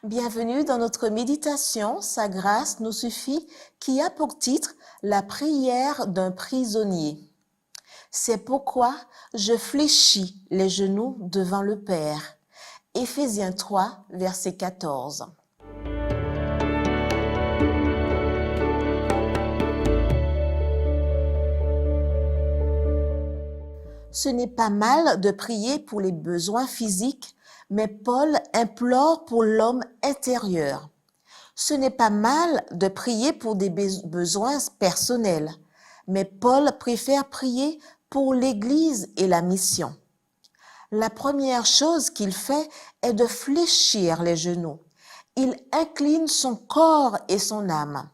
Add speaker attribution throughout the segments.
Speaker 1: Bienvenue dans notre méditation, Sa grâce nous suffit, qui a pour titre La prière d'un prisonnier. C'est pourquoi je fléchis les genoux devant le Père. Éphésiens 3, verset 14. Ce n'est pas mal de prier pour les besoins physiques, mais Paul implore pour l'homme intérieur. Ce n'est pas mal de prier pour des besoins personnels, mais Paul préfère prier pour l'Église et la mission. La première chose qu'il fait est de fléchir les genoux. Il incline son corps et son âme.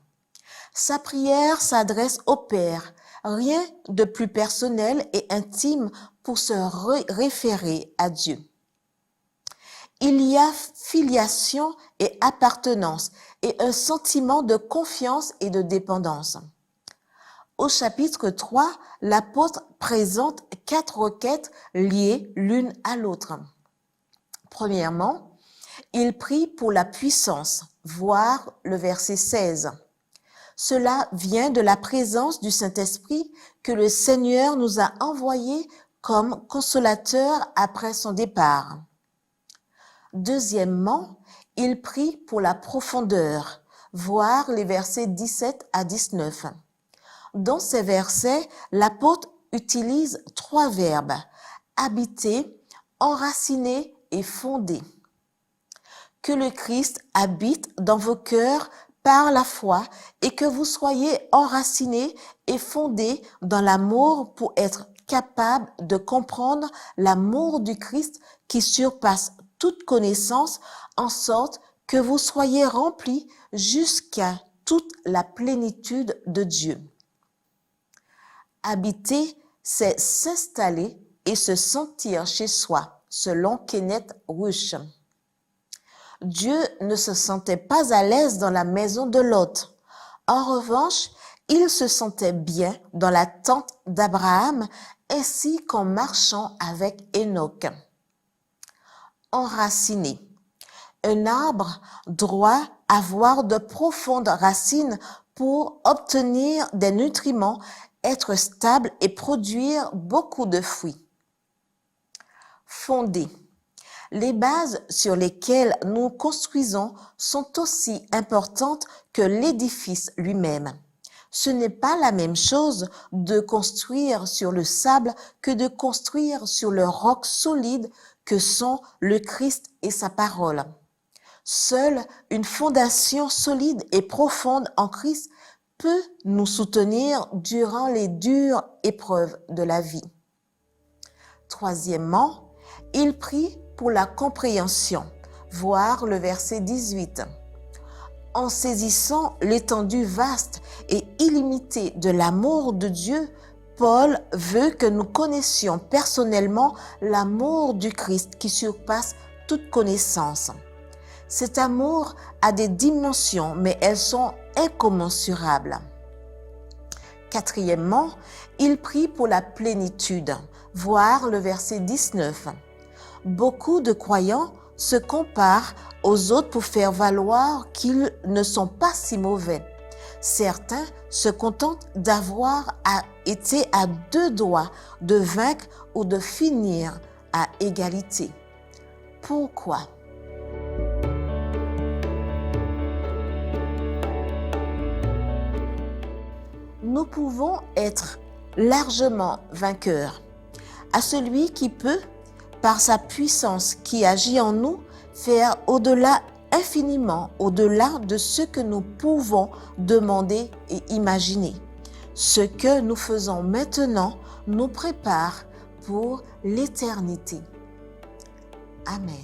Speaker 1: Sa prière s'adresse au Père, rien de plus personnel et intime pour se référer à Dieu. Il y a filiation et appartenance et un sentiment de confiance et de dépendance. Au chapitre 3, l'apôtre présente 4 requêtes liées l'une à l'autre. Premièrement, il prie pour la puissance, voir le verset 16. Cela vient de la présence du Saint-Esprit que le Seigneur nous a envoyé comme consolateur après son départ. Deuxièmement, il prie pour la profondeur, voir les versets 17 à 19. Dans ces versets, l'apôtre utilise 3 verbes, habiter, enraciner et fonder. Que le Christ habite dans vos cœurs par la foi et que vous soyez enracinés et fondés dans l'amour pour être capables de comprendre l'amour du Christ qui surpasse toute connaissance, en sorte que vous soyez remplis jusqu'à toute la plénitude de Dieu. Habiter, c'est s'installer et se sentir chez soi, selon Kenneth Rush. Dieu ne se sentait pas à l'aise dans la maison de Lot. En revanche, il se sentait bien dans la tente d'Abraham ainsi qu'en marchant avec Enoch. Enraciné. Un arbre doit avoir de profondes racines pour obtenir des nutriments, être stable et produire beaucoup de fruits. Fonder. Les bases sur lesquelles nous construisons sont aussi importantes que l'édifice lui-même. Ce n'est pas la même chose de construire sur le sable que de construire sur le roc solide que sont le Christ et sa parole. Seule une fondation solide et profonde en Christ peut nous soutenir durant les dures épreuves de la vie. Troisièmement, il prie pour la compréhension, voir le verset 18. En saisissant l'étendue vaste et illimitée de l'amour de Dieu, Paul veut que nous connaissions personnellement l'amour du Christ qui surpasse toute connaissance. Cet amour a des dimensions, mais elles sont incommensurables. Quatrièmement, il prie pour la plénitude, voir le verset 19. Beaucoup de croyants se comparent aux autres pour faire valoir qu'ils ne sont pas si mauvais. Certains se contentent d'avoir été à 2 doigts de vaincre ou de finir à égalité. Pourquoi? Nous pouvons être largement vainqueurs. À celui qui peut, par sa puissance qui agit en nous, faire infiniment au-delà de ce que nous pouvons demander et imaginer. Ce que nous faisons maintenant nous prépare pour l'éternité. Amen.